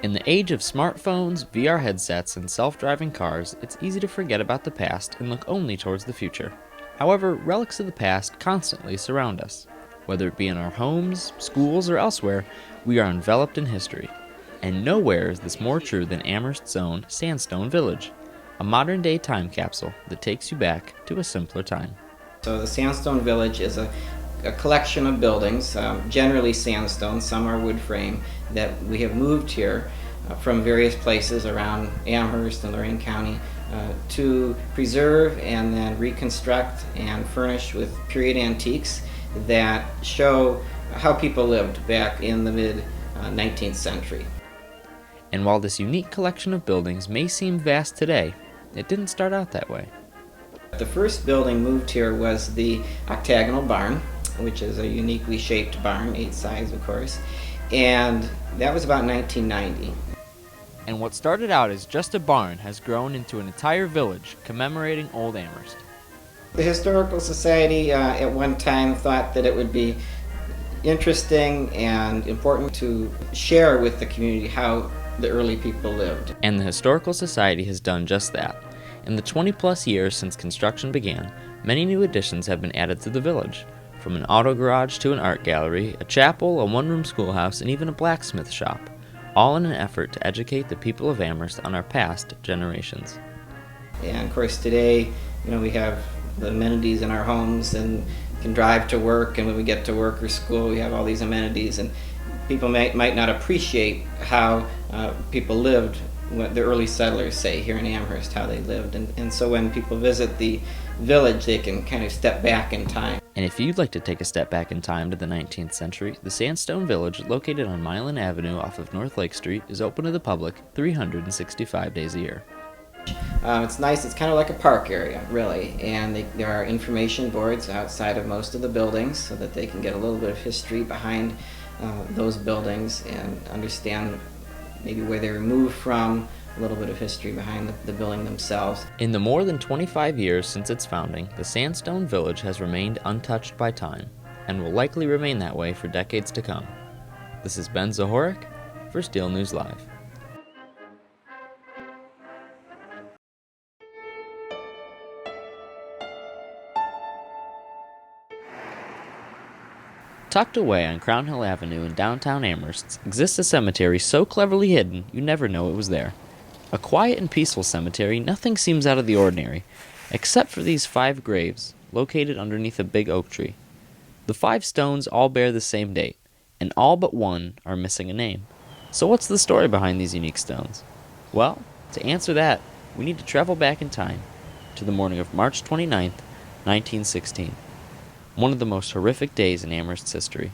In the age of smartphones, VR headsets, and self-driving cars, it's easy to forget about the past and look only towards the future. However, relics of the past constantly surround us. Whether it be in our homes, schools, or elsewhere, we are enveloped in history. And nowhere is this more true than Amherst's own Sandstone Village, a modern-day time capsule that takes you back to a simpler time. So the Sandstone Village is a collection of buildings, generally sandstone, some are wood frame, that we have moved here from various places around Amherst and Lorain County to preserve and then reconstruct and furnish with period antiques that show how people lived back in the mid-19th century. And while this unique collection of buildings may seem vast today, it didn't start out that way. The first building moved here was the octagonal barn, which is a uniquely shaped barn, 8 sides of course, and that was about 1990. And what started out as just a barn has grown into an entire village commemorating Old Amherst. The Historical Society at one time thought that it would be interesting and important to share with the community how the early people lived. And the Historical Society has done just that. In the 20-plus years since construction began, many new additions have been added to the village. From an auto garage to an art gallery, a chapel, a one-room schoolhouse, and even a blacksmith shop, all in an effort to educate the people of Amherst on our past generations. And of course today, we have the amenities in our homes and can drive to work, and when we get to work or school we have all these amenities, and people might not appreciate how people lived, what the early settlers say here in Amherst, how they lived. And so when people visit the village, they can kind of step back in time. And if you'd like to take a step back in time to the 19th century, the Sandstone Village, located on Milan Avenue off of North Lake Street, is open to the public 365 days a year. It's nice, it's kind of like a park area, really, and there are information boards outside of most of the buildings so that they can get a little bit of history behind those buildings and understand maybe where they were moved from, a little bit of history behind the building themselves. In the more than 25 years since its founding, the Sandstone Village has remained untouched by time, and will likely remain that way for decades to come. This is Ben Zahorec for Steel News Live. Tucked away on Crown Hill Avenue in downtown Amherst exists a cemetery so cleverly hidden you never know it was there. A quiet and peaceful cemetery, nothing seems out of the ordinary, except for these 5 graves located underneath a big oak tree. The 5 stones all bear the same date, and all but one are missing a name. So what's the story behind these unique stones? Well, to answer that, we need to travel back in time to the morning of March 29th, 1916. One of the most horrific days in Amherst's history,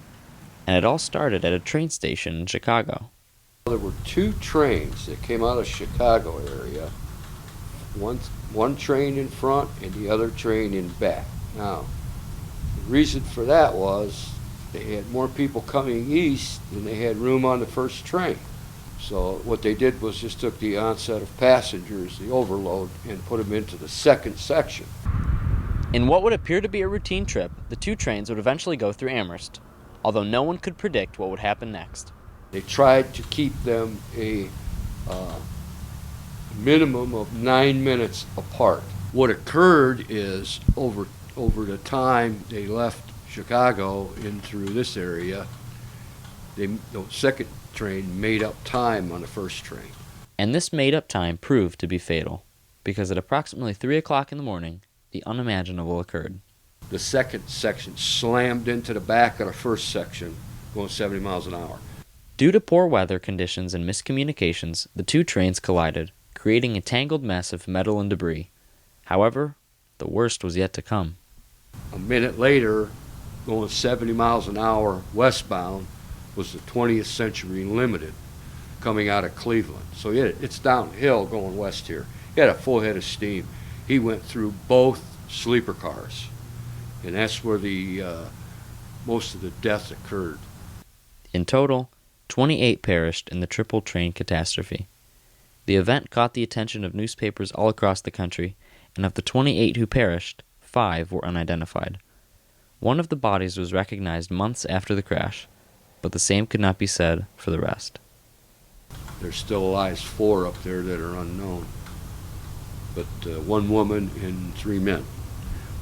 and it all started at a train station in Chicago. There were 2 trains that came out of Chicago area, one train in front and the other train in back. Now, the reason for that was they had more people coming east than they had room on the first train. So what they did was just took the onset of passengers, the overload, and put them into the second section. In what would appear to be a routine trip, the 2 trains would eventually go through Amherst, although no one could predict what would happen next. They tried to keep them a minimum of 9 minutes apart. What occurred is over the time they left Chicago in through this area, the second train made up time on the first train. And this made-up time proved to be fatal, because at approximately 3 o'clock in the morning, the unimaginable occurred. The second section slammed into the back of the first section, going 70 miles an hour. Due to poor weather conditions and miscommunications, the 2 trains collided, creating a tangled mess of metal and debris. However, the worst was yet to come. A minute later, going 70 miles an hour westbound, was the 20th Century Limited coming out of Cleveland. So it's downhill going west here. He had a full head of steam. He went through both sleeper cars, and that's where the most of the deaths occurred. In total, 28 perished in the triple train catastrophe. The event caught the attention of newspapers all across the country, and of the 28 who perished, 5 were unidentified. One of the bodies was recognized months after the crash, but the same could not be said for the rest. There still lies 4 up there that are unknown. But 1 woman and 3 men.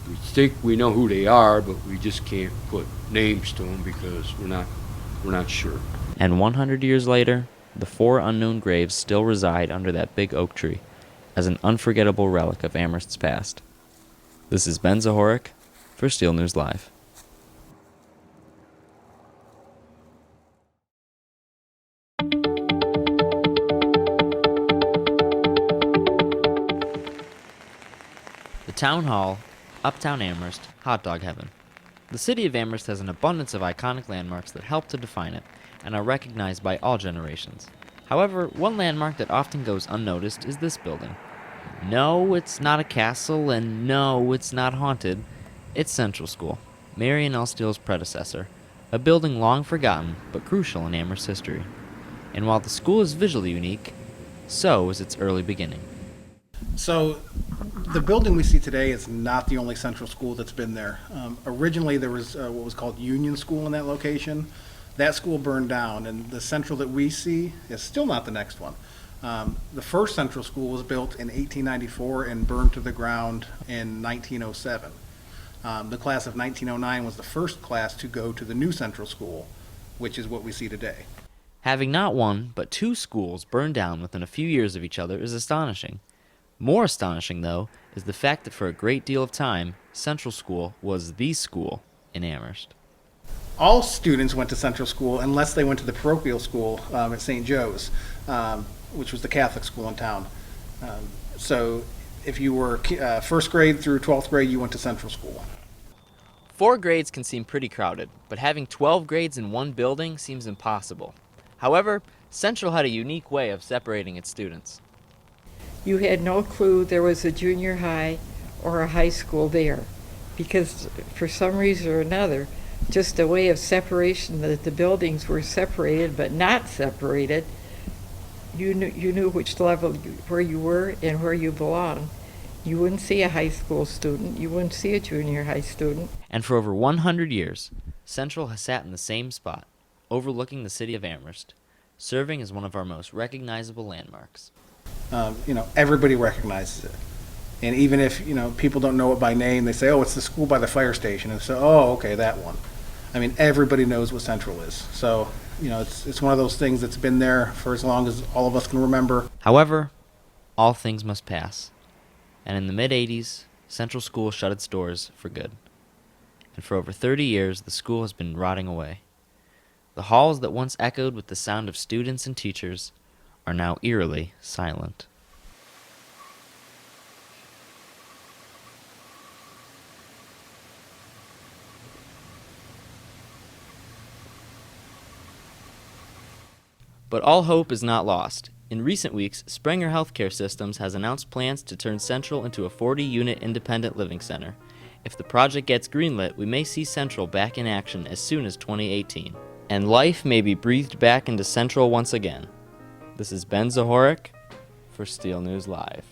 We think we know who they are, but we just can't put names to them because we're not sure. And 100 years later, the 4 unknown graves still reside under that big oak tree as an unforgettable relic of Amherst's past. This is Ben Zahorec for Steel News Live. The Town Hall, Uptown Amherst, Hot Dog Heaven. The city of Amherst has an abundance of iconic landmarks that help to define it and are recognized by all generations. However, one landmark that often goes unnoticed is this building. No, it's not a castle, and no, it's not haunted. It's Central School, Marion L. Steele's predecessor, a building long forgotten but crucial in Amherst's history. And while the school is visually unique, so is its early beginning. So the building we see today is not the only central school that's been there. Originally, there was what was called Union School in that location. That school burned down, and the central that we see is still not the next one. The first central school was built in 1894 and burned to the ground in 1907. The class of 1909 was the first class to go to the new central school, which is what we see today. Having not one, but 2 schools burned down within a few years of each other is astonishing. More astonishing, though, is the fact that for a great deal of time, Central School was the school in Amherst. All students went to central school unless they went to the parochial school at St. Joe's, which was the Catholic school in town. So if you were first grade through 12th grade, you went to central school. 4 grades can seem pretty crowded, but having 12 grades in one building seems impossible. However, Central had a unique way of separating its students. You had no clue there was a junior high or a high school there, because for some reason or another, just a way of separation that the buildings were separated but not separated. You knew which level where you were and where you belonged. You wouldn't see a high school student. You wouldn't see a junior high student. And for over 100 years, Central has sat in the same spot, overlooking the city of Amherst, serving as one of our most recognizable landmarks. Everybody recognizes it. And even if, people don't know it by name, they say, oh, it's the school by the fire station. And so, oh, okay, that one. I mean, everybody knows what Central is. So, it's one of those things that's been there for as long as all of us can remember. However, all things must pass. And in the mid-'80s, Central School shut its doors for good. And for over 30 years, the school has been rotting away. The halls that once echoed with the sound of students and teachers are now eerily silent. But all hope is not lost. In recent weeks, Springer Healthcare Systems has announced plans to turn Central into a 40-unit independent living center. If the project gets greenlit, we may see Central back in action as soon as 2018. And life may be breathed back into Central once again. This is Ben Zahorec for Steel News Live.